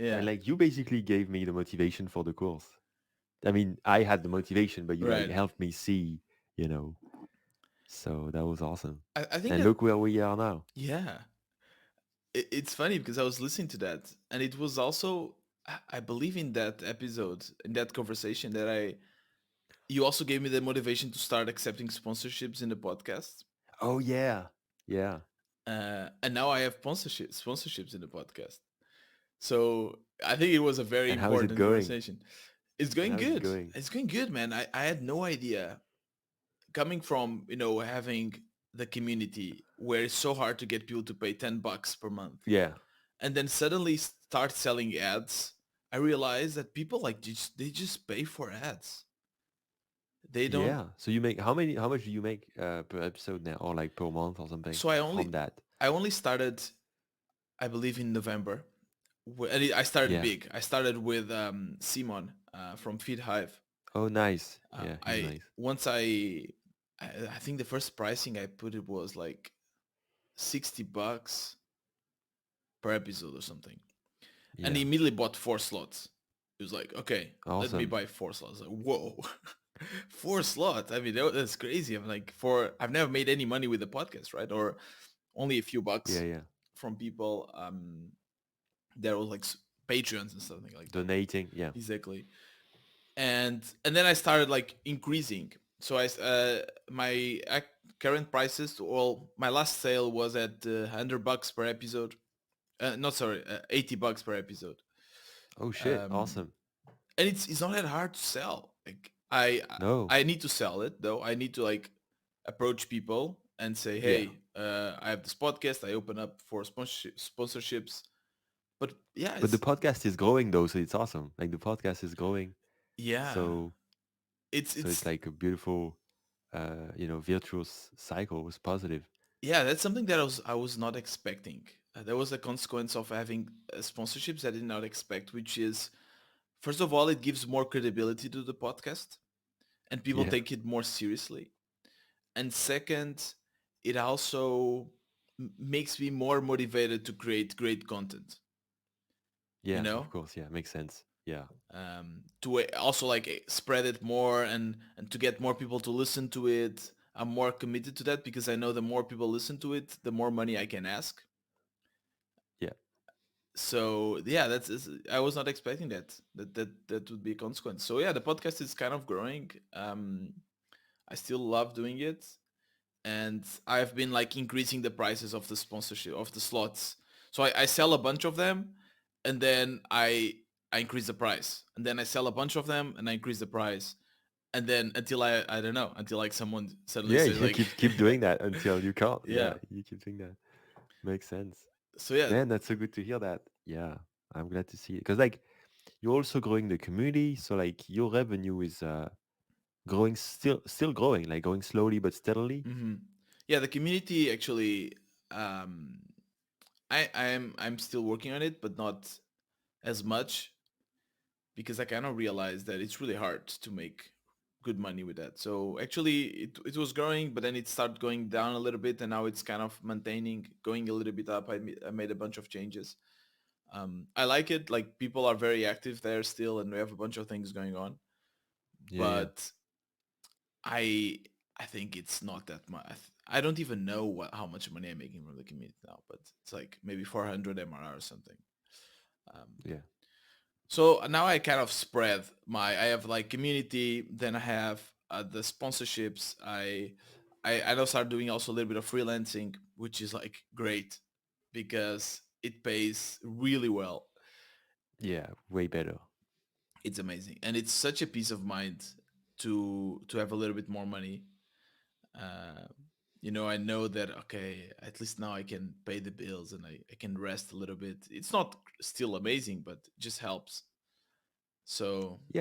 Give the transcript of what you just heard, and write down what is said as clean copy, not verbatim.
Yeah. And like you basically gave me the motivation for the course. I mean, I had the motivation, but you like Right. helped me see, you know. So that was awesome. I think And that, look where we are now. yeah, it's funny because I was listening to that, and it was also, I believe in that episode, in that conversation, that you also gave me the motivation to start accepting sponsorships in the podcast. Oh yeah. Yeah. And now I have sponsorships in the podcast. So I think it was a very And how is it important going? conversation. It's And going how is it good. going? It's going good, man. I had no idea, coming from, having the community where it's so hard to get people to pay $10 per month, Yeah. and then suddenly start selling ads. I realized that people like they just pay for ads. They don't. Yeah. So how much do you make per episode now or like per month or something So from that? I only started, I believe, in November. And I started Yeah. big. I started with Simon from Feed Hive. Oh nice. Yeah, he's I nice. once I think the first pricing I put it was like $60 per episode or something, and he Yeah. immediately bought 4 slots. He was like, "Okay, let me Awesome. buy 4 slots." Like, whoa, 4 slots! I mean, that's crazy. I'm like, I've never made any money with the podcast, right? Or only a few Yeah, bucks yeah. from people. There was like Patreons and something like that. Donating. Yeah. Exactly. And then I started like increasing. So my current prices. Well, my last sale was at $100 per episode. Not sorry, $80 per episode. Oh shit. Um, Awesome. and it's not that hard to sell. Like No. I need to sell it though. I need to like approach people and say, Yeah. hey, I have this podcast. I open up for sponsorships. But yeah, But the podcast is growing though, so it's awesome. Like the podcast is growing. yeah, So it's it's like a beautiful virtuous cycle. It's positive. yeah, that's something that I was not expecting. There was a consequence of having sponsorships I did not expect, which is, first of all, it gives more credibility to the podcast, and people Yeah. take it more seriously. And second, it also makes me more motivated to create great content. You Yeah, of know, course. Yeah, makes sense. Yeah. to also like spread it more, and to get more people to listen to it. I'm more committed to that because I know the more people listen to it, the more money I can ask. Yeah. So yeah, I was not expecting that would be a consequence. So yeah, the podcast is kind of growing. I still love doing it, and I've been like increasing the prices of the sponsorship of the slots. So I sell a bunch of them, and then I increase the price, and then I sell a bunch of them, and I increase the price, and then until I don't know, until like someone suddenly Yeah, says you like, keep doing that until you can't. Yeah, yeah. you keep doing that. Makes sense. So yeah, Man, that's so good to hear that. Yeah. I'm glad to see it. Because like you're also growing the community, so like your revenue is growing still growing, like going slowly but steadily. hmm, yeah, the community actually. Um, I'm still working on it, but not as much because I kind of realized that it's really hard to make good money with that. So actually, it was growing, but then it started going down a little bit, and now it's kind of maintaining, going a little bit up. I made a bunch of changes. I like it. Like people are very active there still, and we have a bunch of things going on. Yeah, yeah. But I I think it's not that much. I don't even know how much money I'm making from the community now, but it's like maybe 400 MRR or something. Um, Yeah. so now I kind of spread I have like community, then I have the sponsorships. I now start doing also a little bit of freelancing, which is like great because it pays really well. Yeah, way better. It's amazing, and it's such a peace of mind to have a little bit more money. Uh, I know that okay, at least now I can pay the bills and I can rest a little bit. It's not still amazing, but it just helps. So